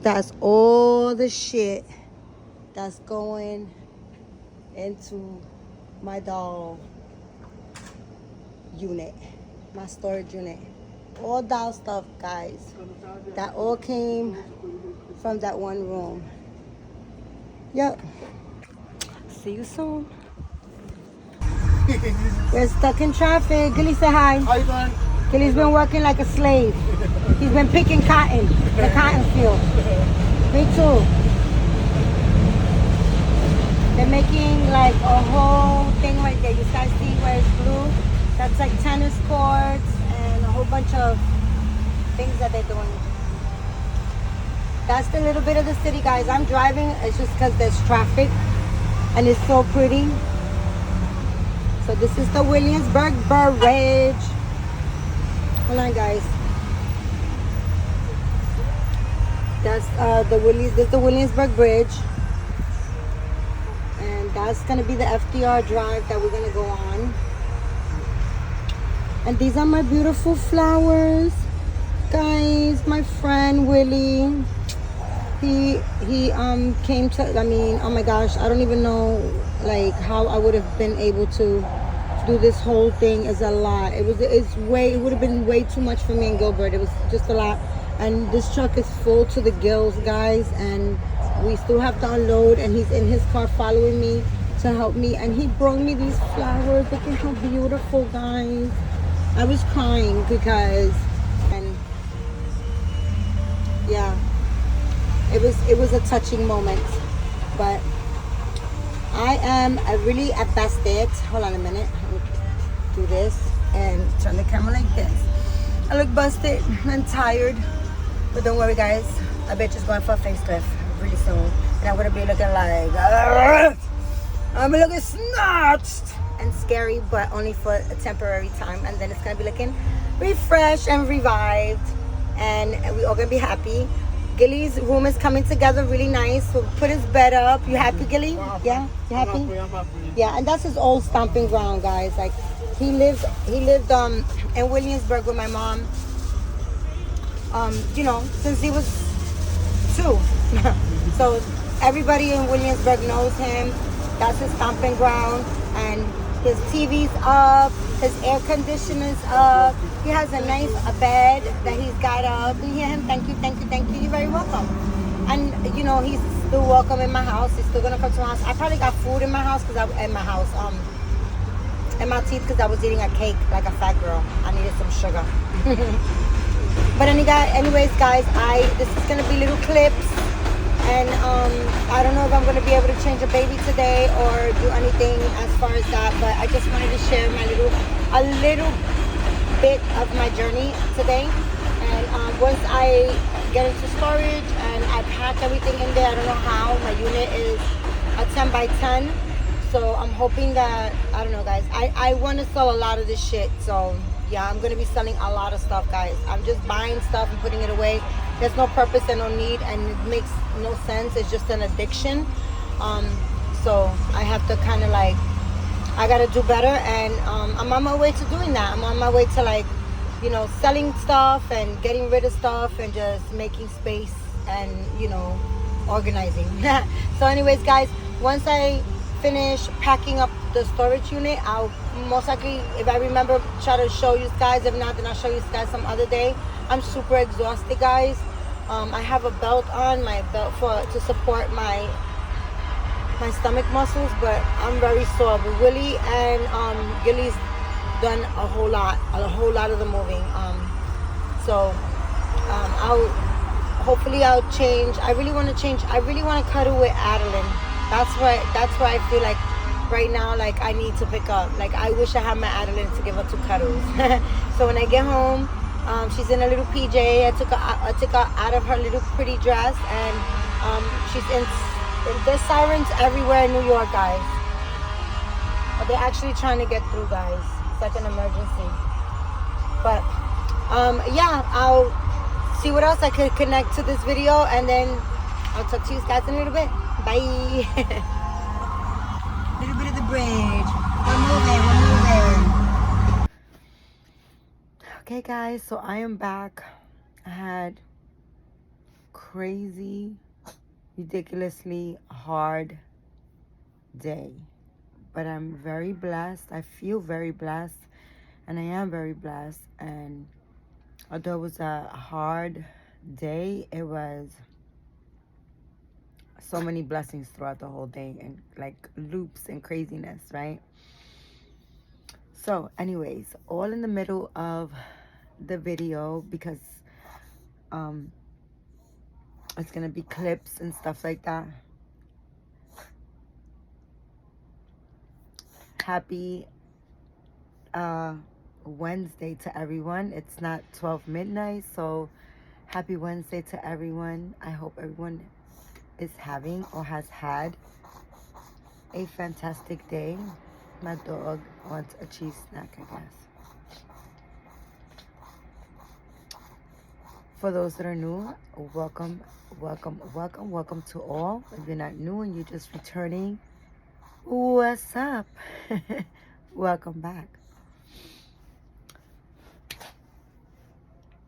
that's all the shit that's going into my doll unit, my storage unit. All doll stuff, guys. That all came from that one room. Yep. See you soon. We're stuck in traffic. Gilly, say hi. How you doing? Gilly's been working like a slave. He's been picking cotton, the cotton field. Me too. They're making like a whole thing right there. You guys see where it's blue? That's like tennis courts and a whole bunch of things that they're doing. That's the little bit of the city, guys. I'm driving. It's just because there's traffic and it's so pretty. So this is the Williamsburg Bridge. Hold on, guys. That's this is the Williamsburg Bridge. And that's gonna be the FDR drive that we're gonna go on. And these are my beautiful flowers. Guys, my friend Willie. He came to, I mean, oh my gosh, I don't even know like how I would have been able to do this whole thing. Is a lot. It would have been way too much for me and Gilbert. It was just a lot. And this truck is full to the gills, guys, and we still have to unload, and he's in his car following me to help me, and he brought me these flowers. Look at how beautiful, guys. I was crying because, and yeah, it was a touching moment. But I am really busted. Hold on a minute. Do this and turn the camera like this. I look busted and tired, but don't worry, guys. I bet you's going for a facelift really soon, and I'm gonna be looking like I'm looking snatched and scary, but only for a temporary time, and then it's gonna be looking refreshed and revived, and we all gonna be happy. Gilly's room is coming together really nice. So put his bed up. You happy, Gilly? Yeah, you happy? I'm happy. Yeah, and that's his old stomping ground, guys. Like he lived in Williamsburg with my mom. You know, since he was 2. So everybody in Williamsburg knows him. That's his stomping ground, and his TV's up, his air conditioner's up. He has a nice bed that he's got up. You hear him? Thank you, thank you, thank you. You're very welcome. And you know, he's still welcome in my house. He's still gonna come to my house. I probably got food in my house in my teeth because I was eating a cake like a fat girl. I needed some sugar. But anyways, guys, this is gonna be little clips. And I don't know if I'm going to be able to change a baby today or do anything as far as that, but I just wanted to share a little bit of my journey today. And once I get into storage and I pack everything in there, I don't know how, my unit is a 10 by 10. So I'm hoping that, I don't know, guys, I want to sell a lot of this shit. So yeah, I'm going to be selling a lot of stuff, guys. I'm just buying stuff and putting it away. There's no purpose and no need, and it makes no sense. It's just an addiction. So I have to kind of like, I got to do better, and I'm on my way to doing that. I'm on my way to, like, you know, selling stuff and getting rid of stuff and just making space and, you know, organizing. So anyways, guys, once I finish packing up the storage unit, I'll most likely, if I remember, try to show you guys. If not, then I'll show you guys some other day. I'm super exhausted, guys. I have a belt on, my belt to support my stomach muscles, but I'm very sore. But Willie and Gilly's done a whole lot of the moving. I'll change. I really want to change. I really want to cuddle with Adeline. That's where I feel like right now, like I need to pick up. Like I wish I had my Adeline to give her 2 cuddles. So when I get home, she's in a little PJ. I took her out of her little pretty dress, and she's in. There's sirens everywhere in New York, guys. But they're actually trying to get through, guys. Such an emergency. But yeah, I'll see what else I could connect to this video, and then I'll talk to you guys in a little bit. Bye. Little bit of the bridge. We're moving. Okay, guys, so I am back. I had crazy, ridiculously hard day. But I'm very blessed. I feel very blessed. And I am very blessed. And although it was a hard day, it was so many blessings throughout the whole day. And like loops and craziness, right? So anyways, all in the middle of the video, because it's gonna be clips and stuff like that. Happy Wednesday to everyone. It's not 12 midnight, so happy Wednesday to everyone. I hope everyone is having or has had a fantastic day. My dog wants a cheese snack, I guess. For those that are new, welcome, welcome, welcome, welcome to all. If you're not new and you're just returning, what's up? Welcome back.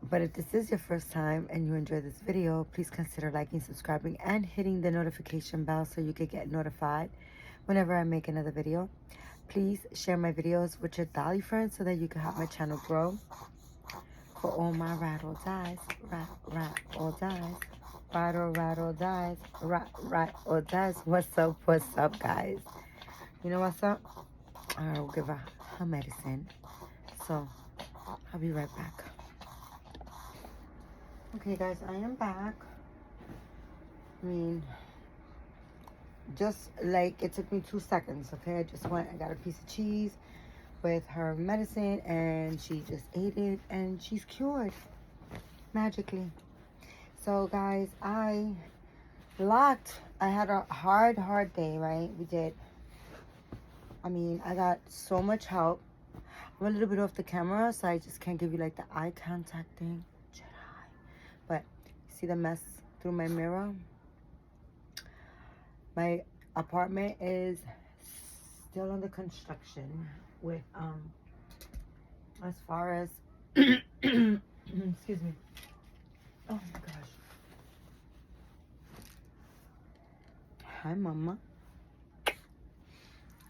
But if this is your first time and you enjoy this video, please consider liking, subscribing, and hitting the notification bell so you can get notified whenever I make another video. Please share my videos with your dolly friends so that you can help my channel grow. For all my ride or dies, ride or dies, ride or dies, ride or dies. What's up, guys? You know what's up? I'll give her medicine. So, I'll be right back. Okay, guys, I am back. I mean, just like it took me 2 seconds, okay? I got a piece of cheese with her medicine, and she just ate it, and she's cured magically. So, guys, I had a hard day, right? I got so much help. I'm a little bit off the camera, so I just can't give you like the eye contact thing. But see the mess through my mirror? My apartment is still under construction with as far as excuse me. Oh my gosh. Hi, mama.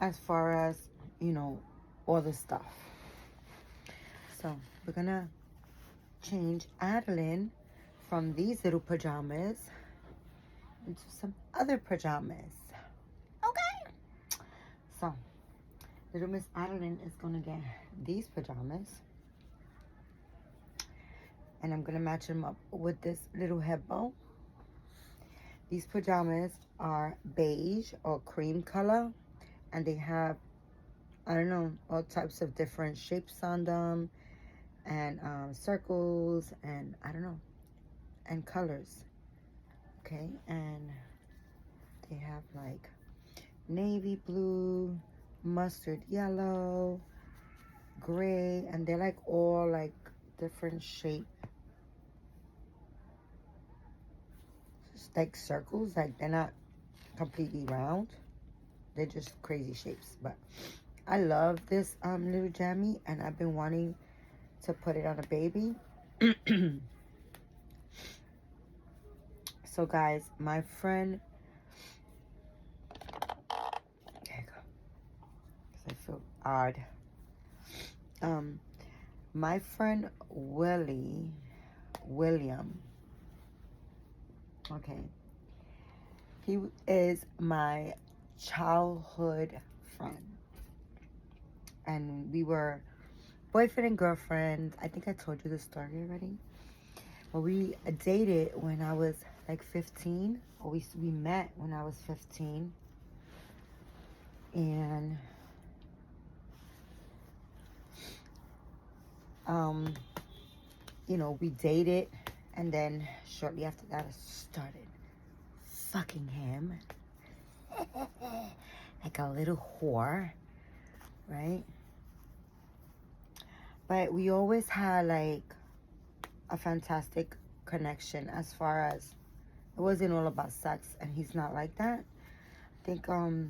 As far as, you know, all the stuff. So we're gonna change Adeline from these little pajamas into some other pajamas. Okay. So, little Miss Adeline is gonna get these pajamas. And I'm gonna match them up with this little head bow. These pajamas are beige or cream color. And they have, I don't know, all types of different shapes on them. And circles and I don't know. And colors. Okay, and they have like navy blue, mustard yellow, gray, and they're like all like different shape. It's like circles, like they're not completely round. They're just crazy shapes. But I love this little jammy, and I've been wanting to put it on a baby. So guys, my friend, there you go, because I feel odd. My friend William, okay, he is my childhood friend, and we were boyfriend and girlfriend. I think I told you the story already. Well, we dated when I was like 15, or we met when I was 15, and you know, we dated, and then shortly after that I started fucking him like a little whore, right? But we always had like a fantastic connection, as far as it wasn't all about sex, and he's not like that. I think I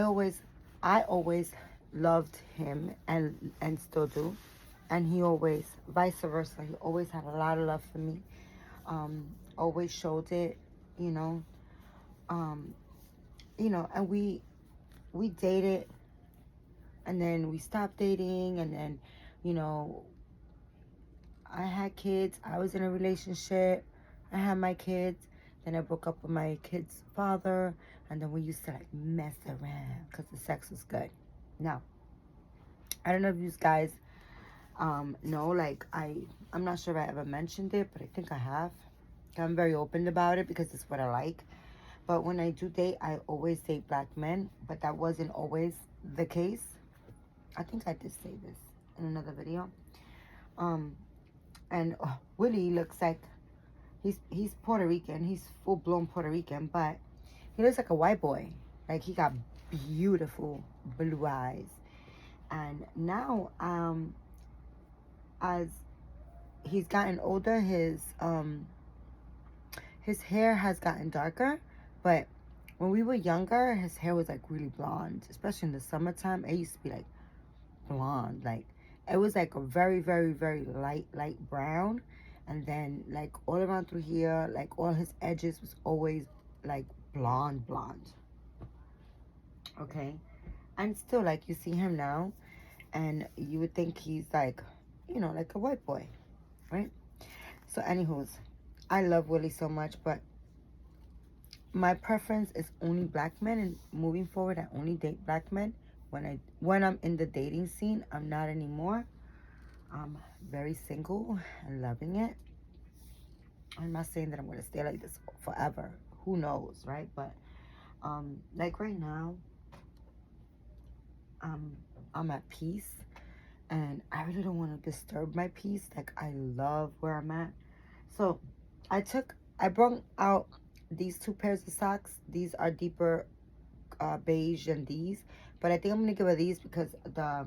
always loved him, and still do, And he always, vice versa, he always had a lot of love for me. Always showed it, you know. And we dated, and then we stopped dating, and then, you know, I had kids. I was in a relationship. I had my kids. Then I broke up with my kid's father, and then we used to like mess around because the sex was good. Now, I don't know if you guys know, like I'm not sure if I ever mentioned it, but I think I have. I'm very open about it because it's what I like. But when I do date, I always date black men, but that wasn't always the case. I think I did say this in another video. And Willie looks like he's Puerto Rican. He's full-blown Puerto Rican, but he looks like a white boy. Like, he got beautiful blue eyes. And now, as he's gotten older, his hair has gotten darker. But when we were younger, his hair was like really blonde, especially in the summertime. It used to be like blonde, like it was like a very, very, very light brown, and then like all around through here, like all his edges was always like blonde. Okay. And still, like, you see him now and you would think he's like, you know, like a white boy, right? So anywho's, I love Willie so much, but my preference is only black men, and moving forward I only date black men. When I'm in the dating scene, I'm not anymore. I'm very single and loving it. I'm not saying that I'm going to stay like this forever. Who knows, right? But like right now, I'm at peace, and I really don't want to disturb my peace. Like, I love where I'm at. So I brought out these 2 pairs of socks. These are deeper beige than these, but I think I'm gonna give her these because the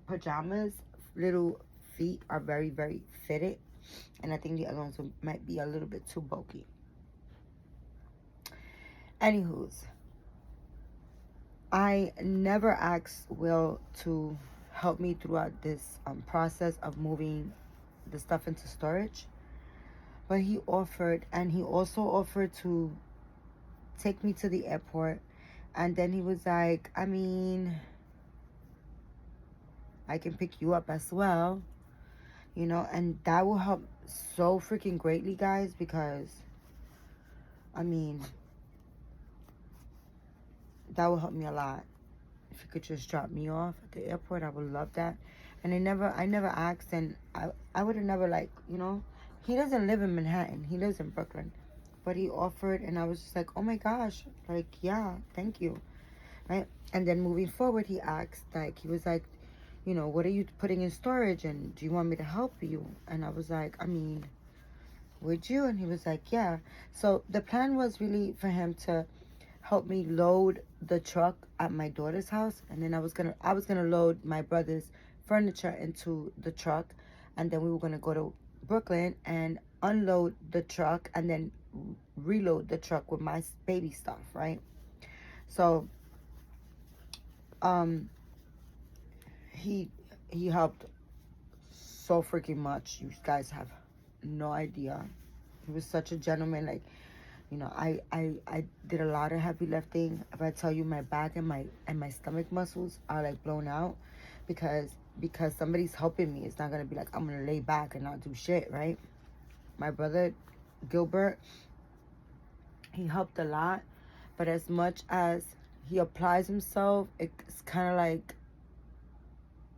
pajamas little feet are very, very fitted, and I think the other ones might be a little bit too bulky. Anywho's, I never asked Will to help me throughout this process of moving the stuff into storage, but he offered, and he also offered to take me to the airport. And then he was like, I mean, I can pick you up as well, you know, and that will help so freaking greatly, guys, because, I mean, that will help me a lot. If you could just drop me off at the airport, I would love that. And I never asked, and I would have never, like, you know, he doesn't live in Manhattan. He lives in Brooklyn. But he offered, and I was just like, oh my gosh, like, yeah, thank you, right? And then moving forward, he asked, like, he was like, you know, what are you putting in storage, and do you want me to help you? And I was like, I mean, would you? And he was like, yeah. So the plan was really for him to help me load the truck at my daughter's house, and then I was gonna load my brother's furniture into the truck, and then we were gonna go to Brooklyn and unload the truck and then reload the truck with my baby stuff, right? So he helped so freaking much. You guys have no idea. He was such a gentleman. Like, you know, I did a lot of heavy lifting. If I tell you, my back and my stomach muscles are like blown out because somebody's helping me. It's not gonna be like I'm gonna lay back and not do shit, right? My brother Gilbert, he helped a lot, but as much as he applies himself, it's kind of like,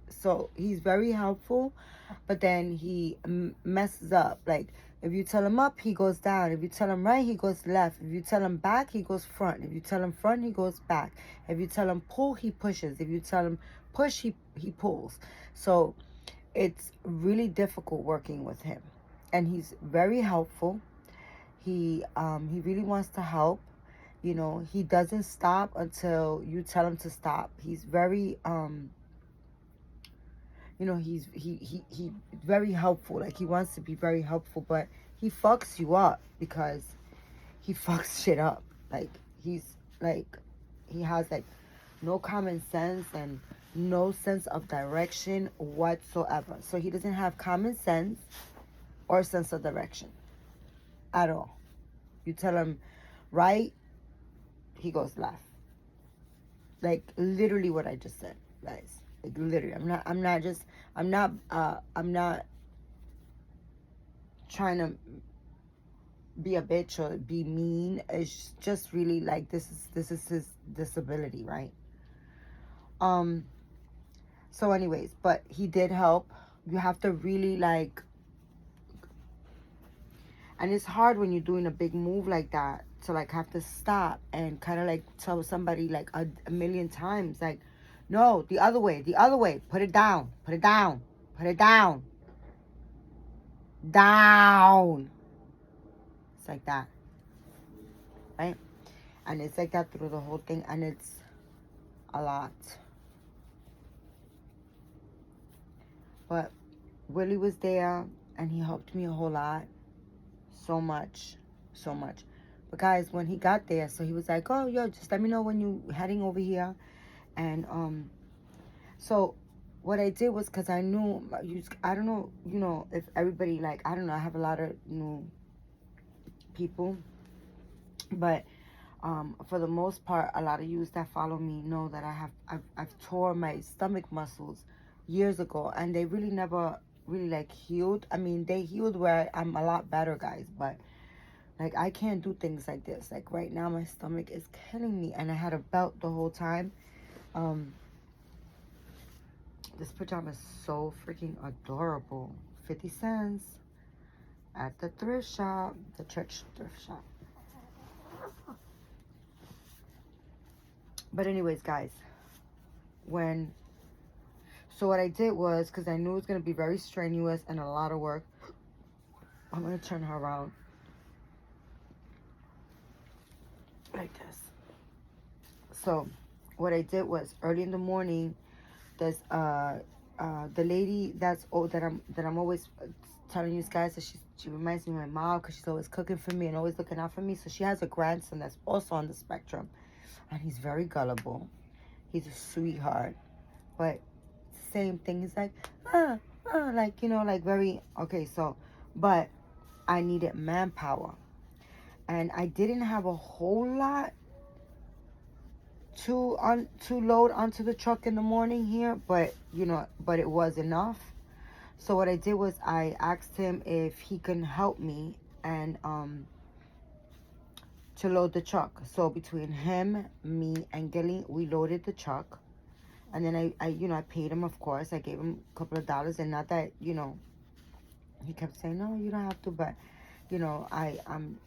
so he's very helpful, but then he messes up. Like, if you tell him up, he goes down. If you tell him right, he goes left. If you tell him back, he goes front. If you tell him front, he goes back. If you tell him pull, he pushes. If you tell him push, he pulls. So it's really difficult working with him, and he's very helpful. He really wants to help. You know, he doesn't stop until you tell him to stop. He's very you know, he very helpful. Like, he wants to be very helpful, but he fucks you up because he fucks shit up. Like, he has like no common sense, and no sense of direction whatsoever. So he doesn't have common sense or sense of direction at all. You tell him right, he goes left. Like literally what I just said, guys. Like literally. I'm not trying to be a bitch or be mean. It's just really like this is his disability, right? So anyways, but he did help. You have to really like, and it's hard when you're doing a big move like that to like have to stop and kind of like tell somebody like a million times like, no, the other way, put it down, put it down, put it down, down. It's like that, right? And it's like that through the whole thing, and it's a lot. But Willie was there and he helped me a whole lot. So much. But guys, when he got there, so he was like, oh, yo, just let me know when you heading over here. And so what I did was, because I knew, I don't know, you know, if everybody, like, I don't know, I have a lot of new people, but for the most part, a lot of you that follow me know that I've tore my stomach muscles years ago, and they really never really like healed. I mean, they healed where I'm a lot better, guys, but like I can't do things like this. Like right now, my stomach is killing me, and I had a belt the whole time. This pajama is so freaking adorable. 50 cents at the thrift shop, the church thrift shop. But anyways, guys, so what I did was, because I knew it was going to be very strenuous and a lot of work, I'm going to turn her around like this. So what I did was, early in the morning, there's the lady that I'm always telling you guys that she reminds me of my mom, because she's always cooking for me and always looking out for me. So she has a grandson that's also on the spectrum, and he's very gullible. He's a sweetheart, but same thing. He's like, like, you know, like very okay. So, but I needed manpower, and I didn't have a whole lot to load onto the truck in the morning here, but you know, but it was enough. So what I did was I asked him if he can help me and to load the truck. So between him, me, and Gilly, we loaded the truck. And then I you know, I paid him, of course. I gave him a couple of dollars, and not that, you know, he kept saying, no, you don't have to, but you know, I'm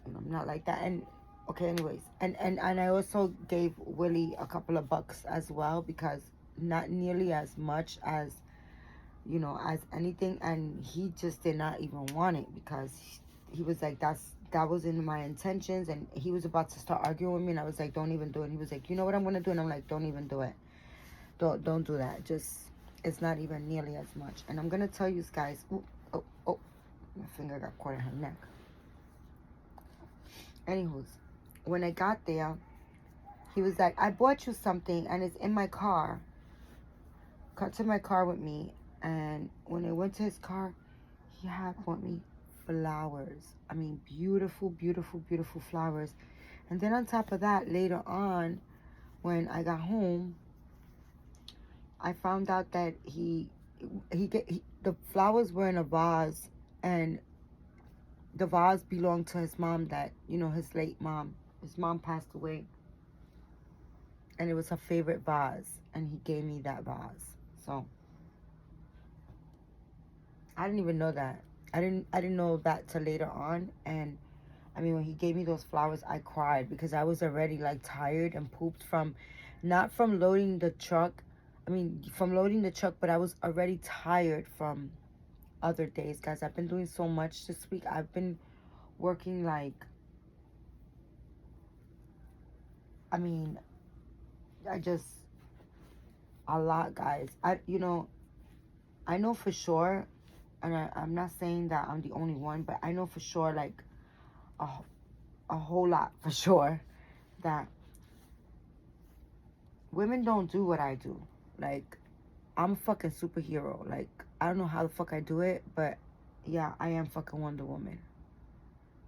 you know, I'm not like that. And okay, anyways, and I also gave Willie a couple of bucks as well, because not nearly as much as, you know, as anything, and he just did not even want it, because he was like, that was in my intentions, and he was about to start arguing with me, and I was like, don't even do it. And he was like, you know what I'm gonna do? And I'm like, don't even do it. Don't do that. Just, it's not even nearly as much. And I'm gonna tell you guys, oh, my finger got caught in her neck. Anywho's, when I got there, he was like, I bought you something, and it's in my car. Got to my car with me, and when I went to his car, he had bought me flowers. I mean, beautiful, beautiful, beautiful flowers. And then on top of that, later on, when I got home, I found out that the flowers were in a vase, and the vase belonged to his mom, that, you know, his late mom. His mom passed away, and it was her favorite vase, and he gave me that vase. So I didn't even know that. I didn't know that till later on. And I mean, when he gave me those flowers, I cried, because I was already like tired and pooped from, not from loading the truck. I mean, from loading the truck, but I was already tired from other days, guys. I've been doing so much this week. I've been working like, I mean, a lot, guys. You know, I know for sure, and I'm not saying that I'm the only one, but I know for sure, like, a whole lot for sure, that women don't do what I do. Like, I'm a fucking superhero. Like, I don't know how the fuck I do it, but yeah, I am fucking Wonder Woman.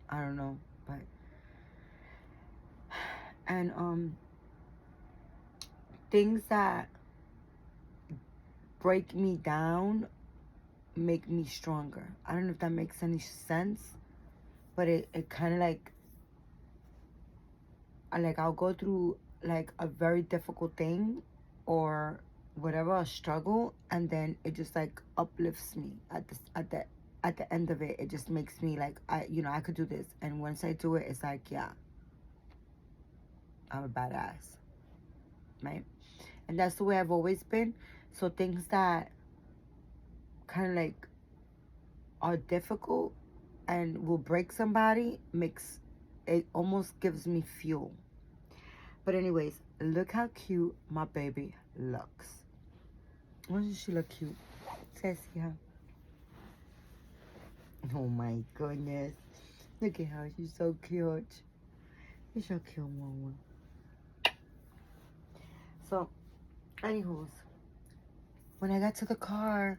I don't know, but and things that break me down make me stronger. I don't know if that makes any sense, but it kind of like I'll go through like a very difficult thing or whatever, a struggle, and then it just like uplifts me at the end of it. It just makes me like, I could do this, and once I do it, it's like, yeah, I'm a badass, right? And that's the way I've always been. So things that kind of like are difficult and will break somebody makes it, almost gives me fuel. But anyways, look how cute my baby looks. Why does she look cute? Says yeah. Oh my goodness. Look at how she's so cute. You're so cute, mama. So, anywho's, when I got to the car,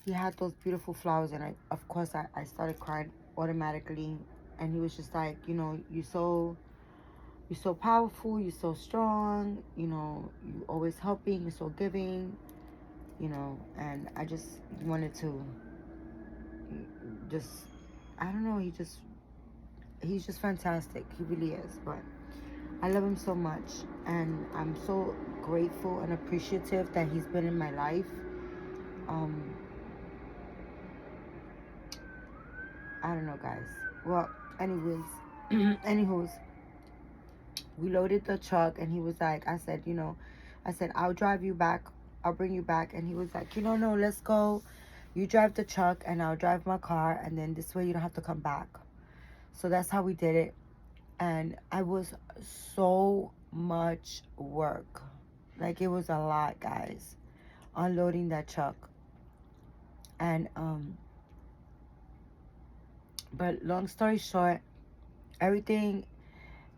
he had those beautiful flowers, and of course, I started crying automatically. And he was just like, you're so powerful, you're so strong, you always helping, you're so giving, and I just wanted to just, I don't know, he's just fantastic. He really is. But I love him so much, and I'm so grateful and appreciative that he's been in my life. I don't know, guys. Well, anyways, anywho's, we loaded the truck, and he was like, I said, I'll drive you back, I'll bring you back. And he was like, no, let's go. You drive the truck and I'll drive my car, and then this way you don't have to come back. So that's how we did it. And I was so much work. Like, it was a lot, guys, unloading that truck. And but long story short, everything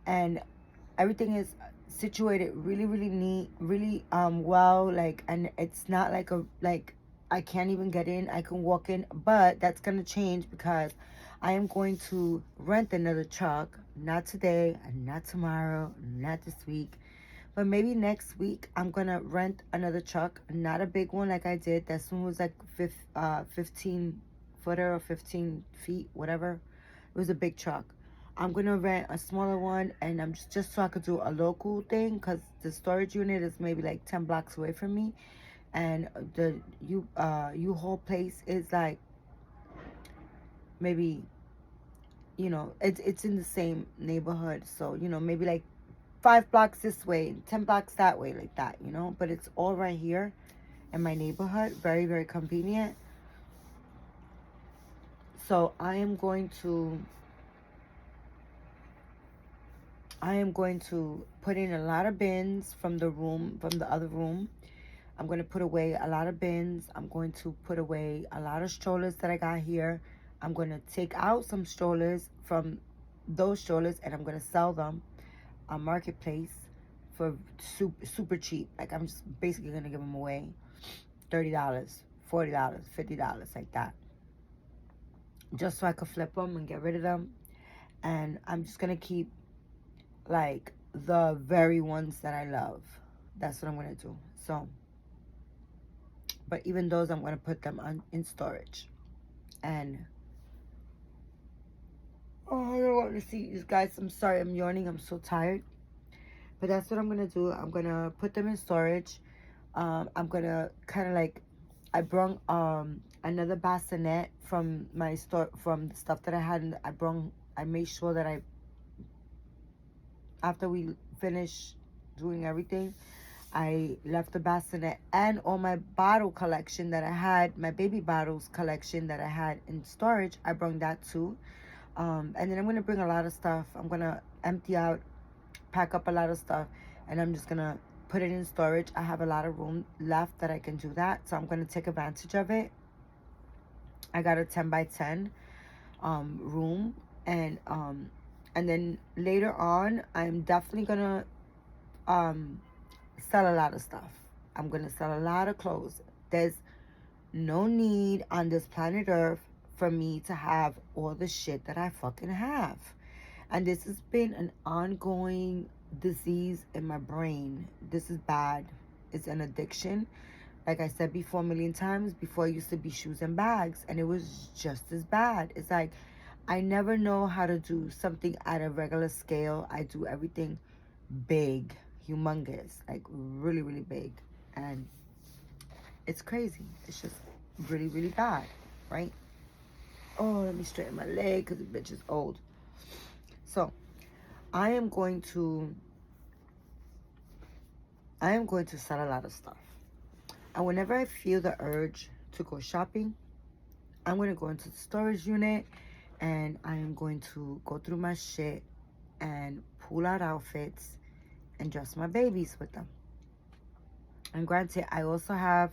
everything is situated really, really neat, really well. Like, and it's not like I can't even get in. I can walk in, but that's gonna change because I am going to rent another truck. Not today, and not tomorrow, not this week, but maybe next week. I'm gonna rent another truck, not a big one like I did. That one was like 15 footer or 15 feet, whatever. It was a big truck. I'm gonna rent a smaller one, and I'm just so I could do a local thing, because the storage unit is maybe like 10 blocks away from me, and the U-Haul place is like maybe, it's in the same neighborhood, so maybe like 5 blocks this way, 10 blocks that way, like that, but it's all right here in my neighborhood. Very, very convenient. So I am going to put in a lot of bins from the other room. I'm going to put away a lot of bins. I'm going to put away a lot of strollers that I got here. I'm going to take out some strollers from those strollers, and I'm going to sell them on Marketplace for super, super cheap. Like, I'm just basically going to give them away. $30, $40, $50, like that. Just so I could flip them and get rid of them. And I'm just going to keep like the very ones that I love. That's what I'm going to do. So, but even those, I'm going to put them in storage. And I don't want to see you guys. I'm sorry, I'm yawning. I'm so tired. But that's what I'm going to do. I'm going to put them in storage. I'm going to kind of like, I brought another bassinet from my store, from the stuff that I had. I made sure that after we finished doing everything, I left the bassinet and all my bottle collection that I had, my baby bottles collection that I had in storage. I brought that too. And then I'm going to bring a lot of stuff. I'm going to empty out, pack up a lot of stuff, and I'm just going to put it in storage. I have a lot of room left that I can do that, so I'm going to take advantage of it. I got a 10 by 10 room, and then later on, I'm definitely going to sell a lot of stuff. I'm going to sell a lot of clothes. There's no need on this planet Earth for me to have all the shit that I fucking have. And this has been an ongoing disease in my brain. This is bad. It's an addiction. Like I said before a million times, before it used to be shoes and bags, and it was just as bad. It's like I never know how to do something at a regular scale. I do everything big, humongous, like really, really big. And it's crazy. It's just really, really bad, right? Oh, let me straighten my leg because the bitch is old. So I am going to sell a lot of stuff. And whenever I feel the urge to go shopping, I'm going to go into the storage unit and I am going to go through my shit and pull out outfits and dress my babies with them. And granted, I also have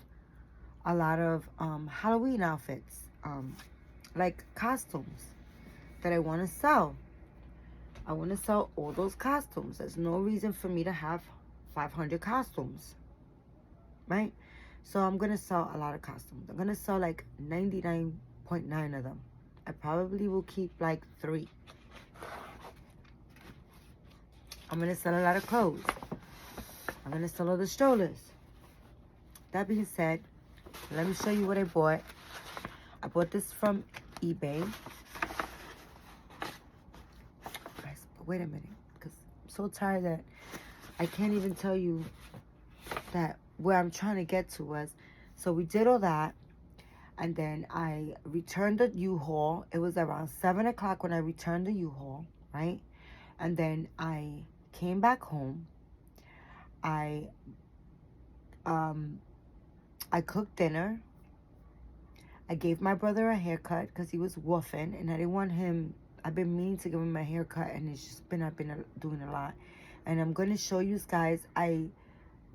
a lot of Halloween outfits, like costumes that I want to sell. I want to sell all those costumes. There's no reason for me to have 500 costumes, right? So I'm going to sell a lot of costumes. I'm going to sell like 99.9 of them. I probably will keep like 3. I'm going to sell a lot of clothes. I'm going to sell all the strollers. That being said, let me show you what I bought. I bought this from eBay. Guys, but wait a minute, because I'm so tired that I can't even tell you that where I'm trying to get to was. So we did all that, and then I returned the U-Haul. It was around 7 o'clock when I returned the U-Haul, right? And then I came back home. I cooked dinner. I gave my brother a haircut because he was woofing, and I didn't want him. I've been meaning to give him a haircut, and it's just been I've been doing a lot. And I'm gonna show you guys I've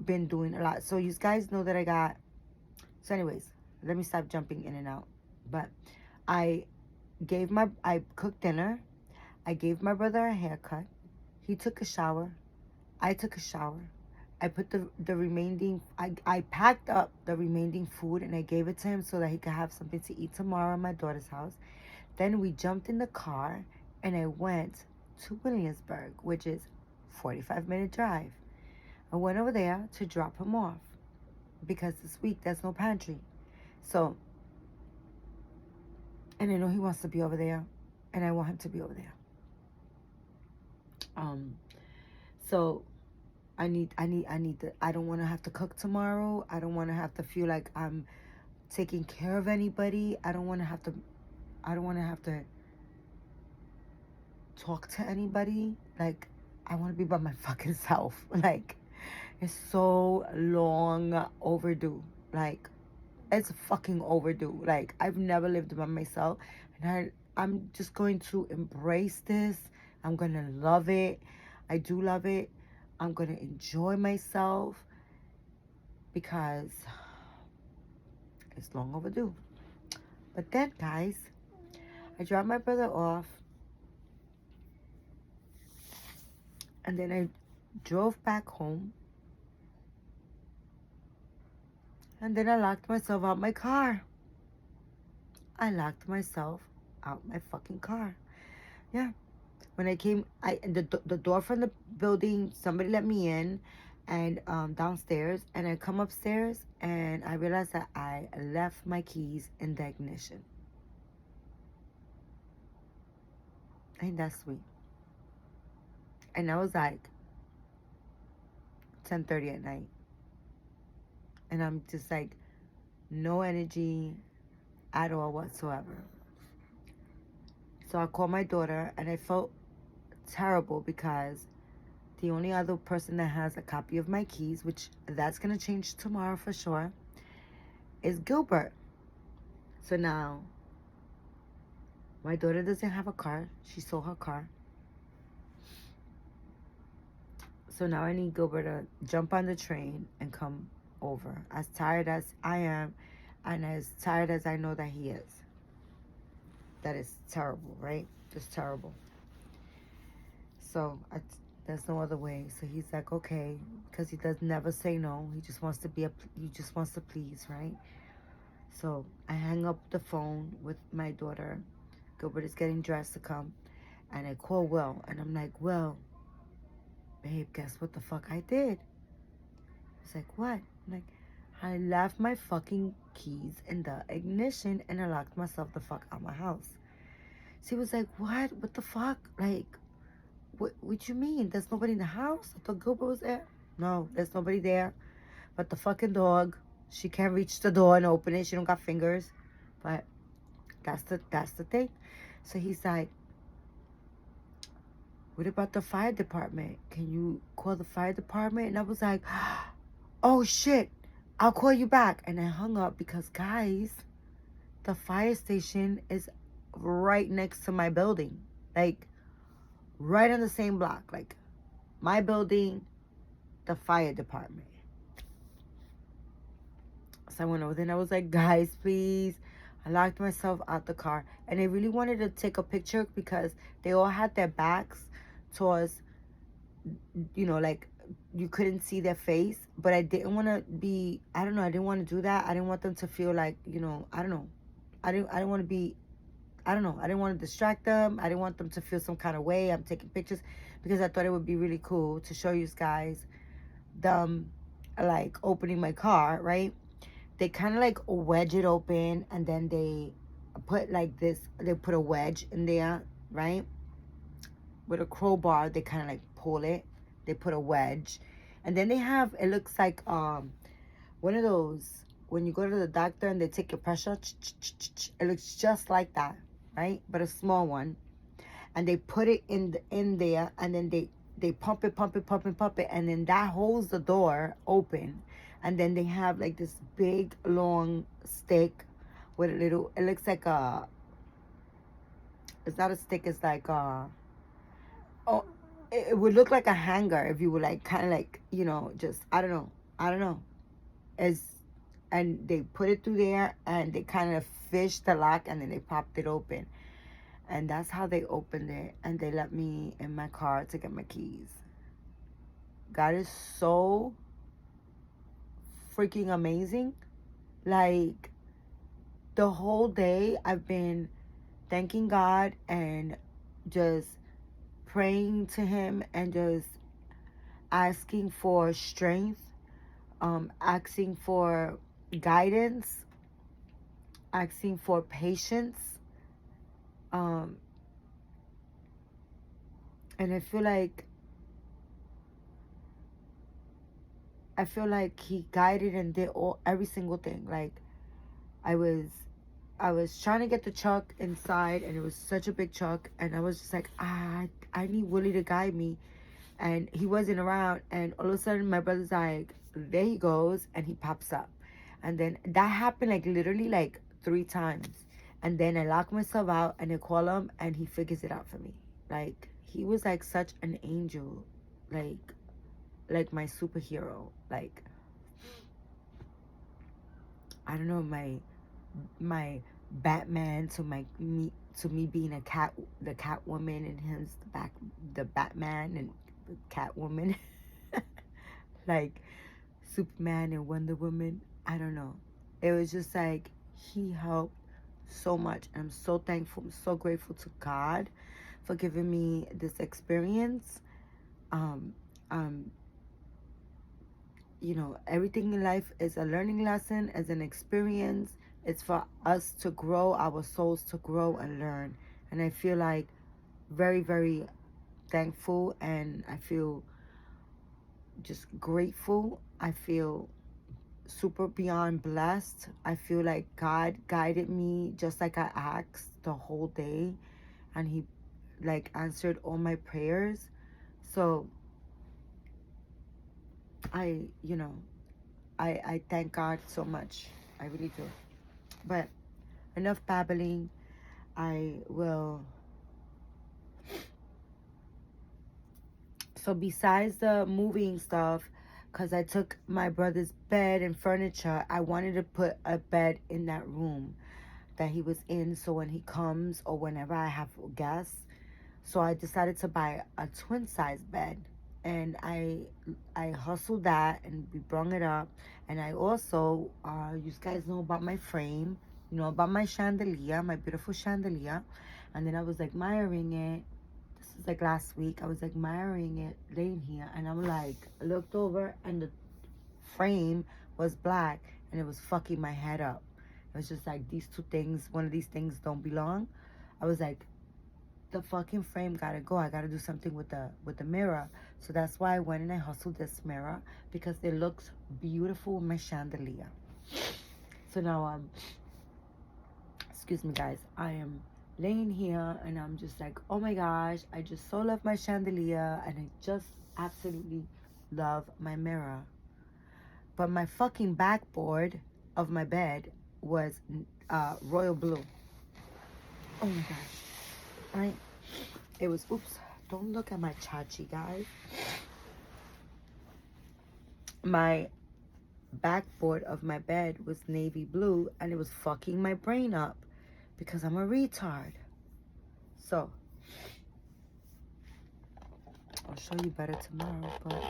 been doing a lot, so you guys know that I got. So, anyways, let me stop jumping in and out. But I cooked dinner. I gave my brother a haircut. He took a shower. I took a shower. I put the remaining, I packed up the remaining food and I gave it to him so that he could have something to eat tomorrow at my daughter's house. Then we jumped in the car and I went to Williamsburg, which is 45-minute drive. I went over there to drop him off because this week there's no pantry. So, and I know he wants to be over there and I want him to be over there. So I don't want to have to cook tomorrow. I don't want to have to feel like I'm taking care of anybody. I don't want to have to talk to anybody. Like, I want to be by my fucking self. Like, it's so long overdue. Like, it's fucking overdue. Like, I've never lived by myself. And I'm just going to embrace this. I'm going to love it. I do love it. I'm going to enjoy myself because it's long overdue. But then, guys, I dropped my brother off. And then I drove back home. And then I locked myself out my car. I locked myself out my fucking car. Yeah. When I came, the door from the building, somebody let me in, and downstairs, and I come upstairs, and I realized that I left my keys in the ignition. Ain't that sweet? And I was like 10:30 at night, and I'm just like no energy at all whatsoever. So I called my daughter, and I felt terrible because the only other person that has a copy of my keys, which that's gonna change tomorrow for sure, is Gilbert. So now my daughter doesn't have a car. She sold her car. So now I need Gilbert to jump on the train and come over. As tired as I am and as tired as I know that he is. That is terrible, right? Just terrible. So There's no other way. So he's like, okay, because he does never say no. He just wants to he just wants to please, right? So I hang up the phone with my daughter. Gilbert is getting dressed to come. And I call Will. And I'm like, Will, babe, guess what the fuck I did? He's like, what? I'm like, I left my fucking keys in the ignition and I locked myself the fuck out my house. So he was like, what? What the fuck? Like, what you mean? There's nobody in the house? I thought Gilbert was there. No, there's nobody there. But the fucking dog, she can't reach the door and open it. She don't got fingers. But that's the thing. So he's like, what about the fire department? Can you call the fire department? And I was like, oh shit, I'll call you back. And I hung up because, guys, the fire station is right next to my building. Like, right on the same block. Like, my building, the fire department. So I went over there and I was like, guys, please. I locked myself out the car. And I really wanted to take a picture because they all had their backs towards, you know, like, you couldn't see their face. But I didn't want to be, I don't know, I didn't want to do that. I didn't want them to feel like, you know, I don't know. I didn't want to be, I don't know. I didn't want to distract them. I didn't want them to feel some kind of way. I'm taking pictures because I thought it would be really cool to show you guys them, like, opening my car, right? They kind of like wedge it open and then they put like this, they put a wedge in there, right? With a crowbar, they kind of like pull it. They put a wedge. And then they have, it looks like one of those, when you go to the doctor and they take your pressure, it looks just like that, right? But a small one. And they put it in there and then they pump it, and then that holds the door open. And then they have like this big long stick with a little, it looks like a, it's not a stick, it's like a, oh, it would look like a hanger if you were like kind of like, you know, just, I don't know. And they put it through there and they kind of fished the lock and then they popped it open. And that's how they opened it. And they let me in my car to get my keys. God is so freaking amazing. Like, the whole day I've been thanking God and just praying to him and just asking for strength, asking for guidance, asking for patience. And I feel like he guided and did every single thing. Like, I was trying to get the truck inside and it was such a big truck and I was just like, I need Willie to guide me. And he wasn't around and all of a sudden my brother's like, there he goes, and he pops up. And then that happened like literally like 3 times. And then I lock myself out and I call him and he figures it out for me. Like, he was like such an angel. Like my superhero. Like, I don't know, my Batman to me being the Catwoman, and him the Batman and the Catwoman. Like Superman and Wonder Woman. I don't know. It was just like he helped so much. I'm so thankful. I'm so grateful to God for giving me this experience. You know, everything in life is a learning lesson, as an experience. It's for us to grow, our souls to grow and learn. And I feel like very, very thankful, and I feel just grateful. I feel super beyond blessed. I feel like God guided me just like I asked the whole day, and he like answered all my prayers. So I thank God so much. I really do. But enough babbling. I will. So besides the moving stuff, because I took my brother's bed and furniture, I wanted to put a bed in that room that he was in, so when he comes or whenever I have guests. So I decided to buy a twin size bed. and I hustled that, and we brung it up. And I also, you guys know about my frame, you know about my chandelier, my beautiful chandelier. And then I was admiring it. This is like last week. I was admiring it laying here, and I'm like, I looked over, and the frame was black, and it was fucking my head up. It was just like, these two things, one of these things don't belong. I was like, the fucking frame gotta go. I gotta do something with the mirror. So that's why I went and I hustled this mirror, because it looks beautiful with my chandelier. So now excuse me guys, I am laying here and I'm just like, oh my gosh, I just so love my chandelier, and I just absolutely love my mirror. But my fucking backboard of my bed was royal blue. Oh my gosh. Right? It was, oops, don't look at my chachi, guys. My backboard of my bed was navy blue, and it was fucking my brain up because I'm a retard. So, I'll show you better tomorrow, but...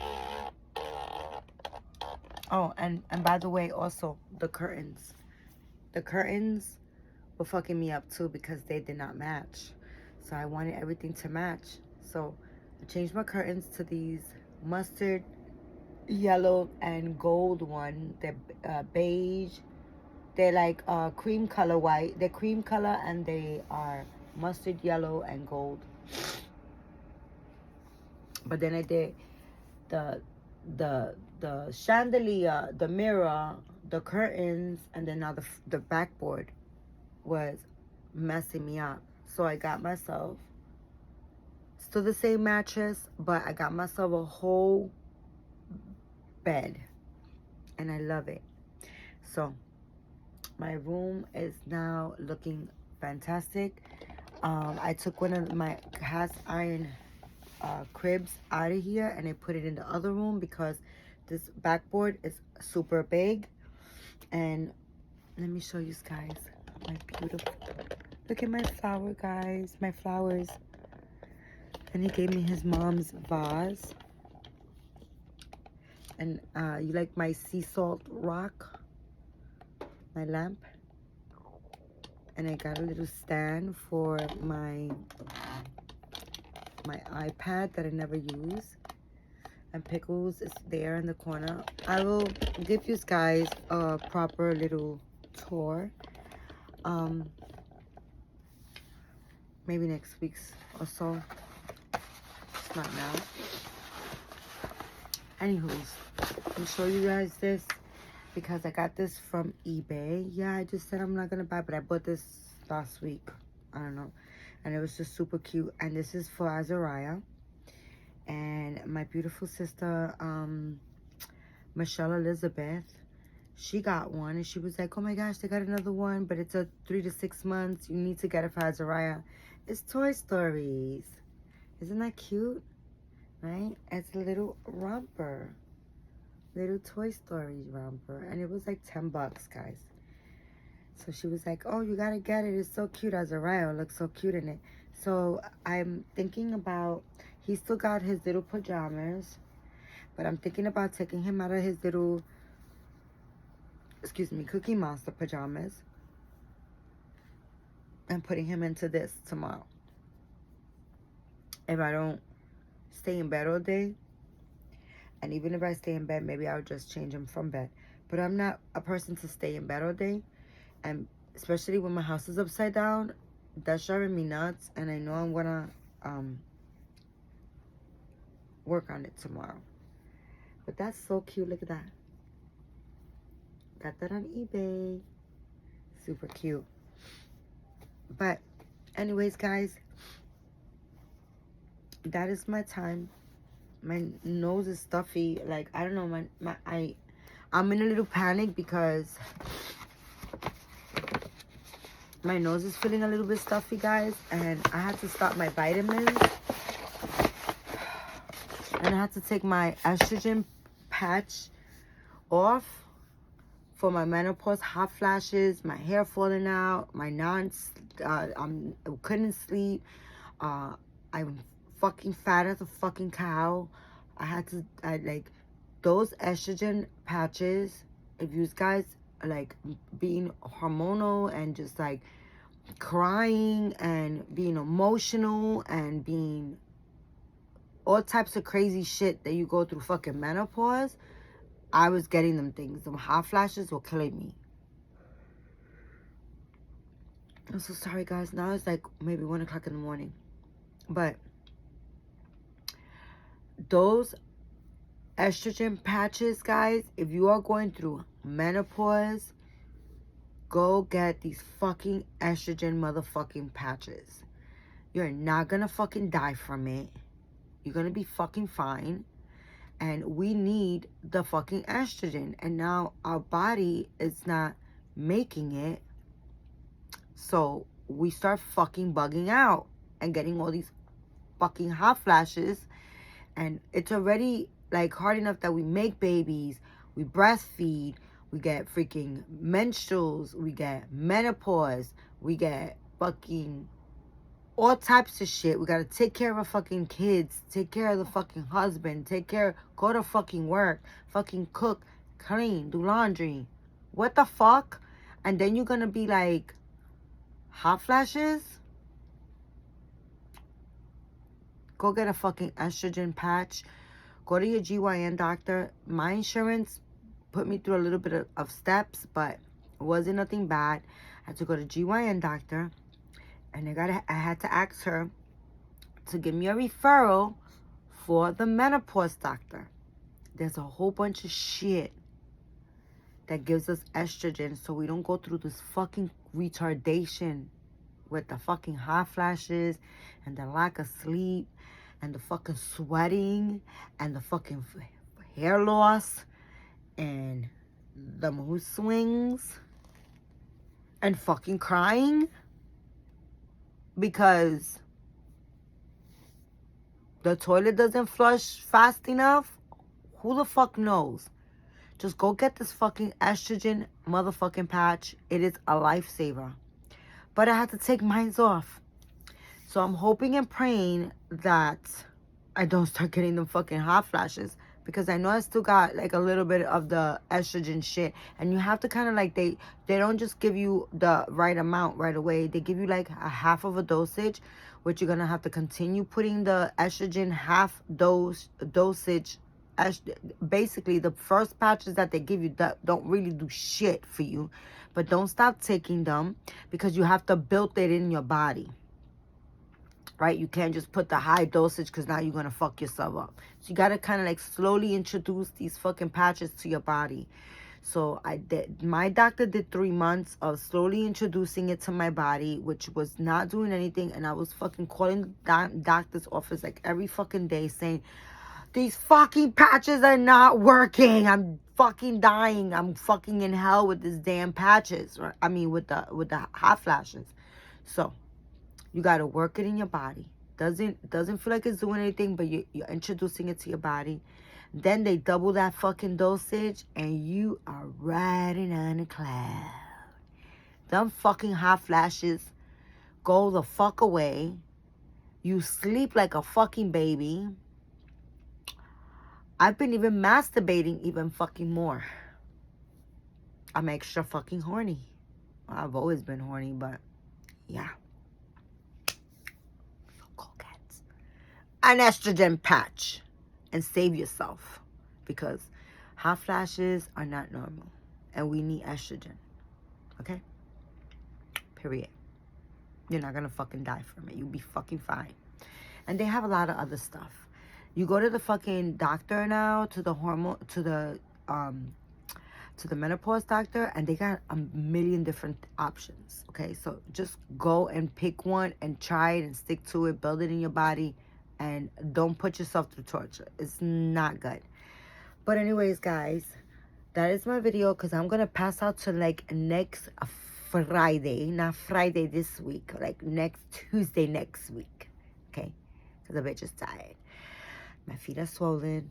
Oh, and by the way, also, the curtains. The curtains were fucking me up too because they did not match. So I wanted everything to match. So I changed my curtains to these mustard yellow and gold one. They're beige. They're like cream color white. They're cream color, and they are mustard yellow and gold. But then I did the chandelier, the mirror, the curtains, and then now the backboard was messing me up. So I got myself still the same mattress, but I got myself a whole bed, and I love it. So my room is now looking fantastic. I took one of my cast iron cribs out of here, and I put it in the other room because this backboard is super big. And let me show you guys my beautiful, look at my flower, guys, my flowers. And he gave me his mom's vase. And you like my sea salt rock, my lamp. And I got a little stand for my iPad that I never use. And Pickles is there in the corner. I will give you guys a proper little tour. Maybe next week's or so. It's not now. Anywho's, let me show you guys this because I got this from eBay. Yeah, I just said I'm not gonna buy, but I bought this last week. I don't know. And it was just super cute. And this is for Azariah. And my beautiful sister, Michelle Elizabeth, she got one. And she was like, oh my gosh, they got another one. But it's a 3 to 6 months. You need to get it for Azariah. It's Toy Stories. Isn't that cute? Right? It's a little romper. Little Toy Story romper. And it was like 10 bucks, guys. So she was like, oh, you gotta get it. It's so cute. Azariah looks so cute in it. So I'm thinking about, he still got his little pajamas. But I'm thinking about taking him out of his little, excuse me, Cookie Monster pajamas. And putting him into this tomorrow. If I don't stay in bed all day. And even if I stay in bed, maybe I'll just change him from bed. But I'm not a person to stay in bed all day. And especially when my house is upside down, that's driving me nuts. And I know I'm gonna work on it tomorrow. But that's so cute. Look at that. Got that on eBay. Super cute. But anyways, guys, that is my time. My nose is stuffy. Like, I don't know, I'm in a little panic because my nose is feeling a little bit stuffy, guys, and I had to stop my vitamins, and I had to take my estrogen patch off for my menopause, hot flashes, my hair falling out, my I couldn't sleep, I'm fucking fat as a fucking cow, those estrogen patches, if you guys are like being hormonal and just like crying and being emotional and being all types of crazy shit that you go through fucking menopause, I was getting them things. Them hot flashes were killing me. I'm so sorry, guys. Now it's like maybe 1 o'clock in the morning. But those estrogen patches, guys, if you are going through menopause, go get these fucking estrogen motherfucking patches. You're not gonna fucking die from it. You're gonna be fucking fine. And we need the fucking estrogen. And now our body is not making it. So we start fucking bugging out and getting all these fucking hot flashes. And it's already like hard enough that we make babies, we breastfeed, we get freaking menstruals, we get menopause, we get fucking all types of shit. We gotta take care of our fucking kids, take care of the fucking husband, go to fucking work, fucking cook, clean, do laundry. What the fuck? And then you're gonna be like, hot flashes? Go get a fucking estrogen patch. Go to your GYN doctor. My insurance put me through a little bit of steps, but it wasn't nothing bad. I had to go to GYN doctor, and I had to ask her to give me a referral for the menopause doctor. There's a whole bunch of shit that gives us estrogen so we don't go through this fucking retardation with the fucking hot flashes and the lack of sleep and the fucking sweating and the fucking hair loss and the mood swings and fucking crying because the toilet doesn't flush fast enough. Who the fuck knows? Just go get this fucking estrogen motherfucking patch. It is a lifesaver. But I had to take mine off. So I'm hoping and praying that I don't start getting them fucking hot flashes. Because I know I still got like a little bit of the estrogen shit. And you have to kind of like, they don't just give you the right amount right away. They give you like a half of a dosage, which you're going to have to continue putting the estrogen half dosage. Basically, the first patches that they give you that don't really do shit for you. But don't stop taking them because you have to build it in your body. Right? You can't just put the high dosage because now you're going to fuck yourself up. So you got to kind of like slowly introduce these fucking patches to your body. So my doctor did 3 months of slowly introducing it to my body, which was not doing anything. And I was fucking calling the doctor's office like every fucking day saying, these fucking patches are not working. I'm fucking dying. I'm fucking in hell with these damn patches. Right? I mean, with the hot flashes. So you got to work it in your body. Doesn't feel like it's doing anything, but you're introducing it to your body. Then they double that fucking dosage, and you are riding on a cloud. Them fucking hot flashes go the fuck away. You sleep like a fucking baby. I've been even masturbating even fucking more. I'm extra fucking horny. I've always been horny, but yeah. So go get an estrogen patch and save yourself, because hot flashes are not normal and we need estrogen. Okay? Period. You're not gonna fucking die from it. You'll be fucking fine. And they have a lot of other stuff. You go to the fucking doctor now, to the menopause doctor, and they got a million different options. Okay, so just go and pick one and try it and stick to it. Build it in your body, and don't put yourself through torture. It's not good. But anyways, guys, that is my video, because I'm gonna pass out to like next Friday, not Friday this week, like next Tuesday next week. Okay, because the bitch is tired. My feet are swollen.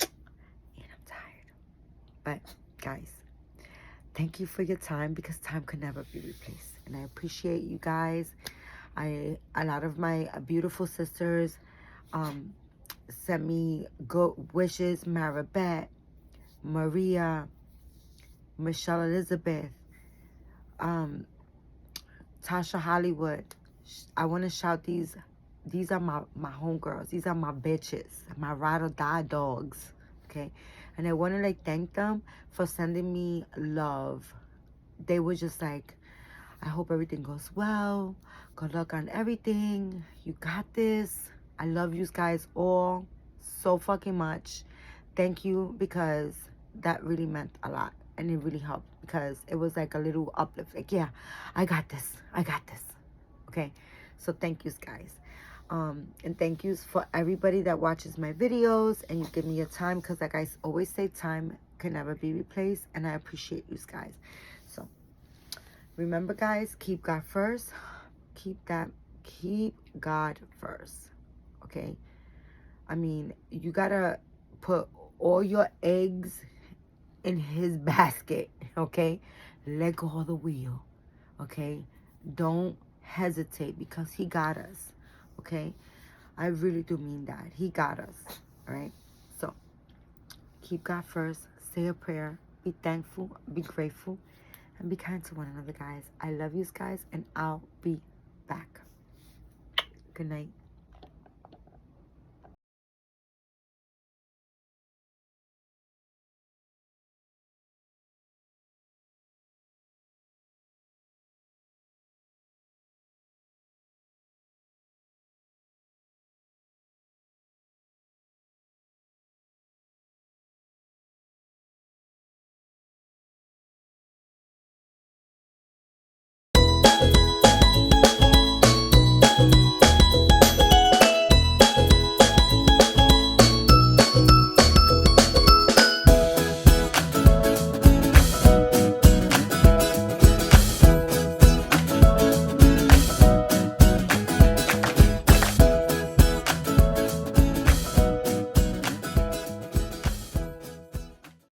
And I'm tired. But, guys, thank you for your time, because time could never be replaced. And I appreciate you guys. A lot of my beautiful sisters sent me good wishes. Maribeth, Maria, Michelle Elizabeth, Tasha Hollywood. I want to shout these. These are my homegirls. These are my bitches. My ride or die dogs. Okay. And I want to like thank them for sending me love. They were just like, I hope everything goes well. Good luck on everything. You got this. I love you guys all so fucking much. Thank you, because that really meant a lot. And it really helped, because it was like a little uplift. Like, yeah, I got this. I got this. Okay. So thank you guys. And thank yous for everybody that watches my videos and you give me your time, because like I always say, time can never be replaced, and I appreciate you guys. So remember, guys, keep God first. Keep God first. Okay? I mean, you gotta put all your eggs in his basket. Okay? Let go of the wheel. Okay? Don't hesitate, because he got us. Okay? I really do mean that. He got us. All right? So keep God first. Say a prayer. Be thankful. Be grateful. And be kind to one another, guys. I love you guys, and I'll be back. Good night.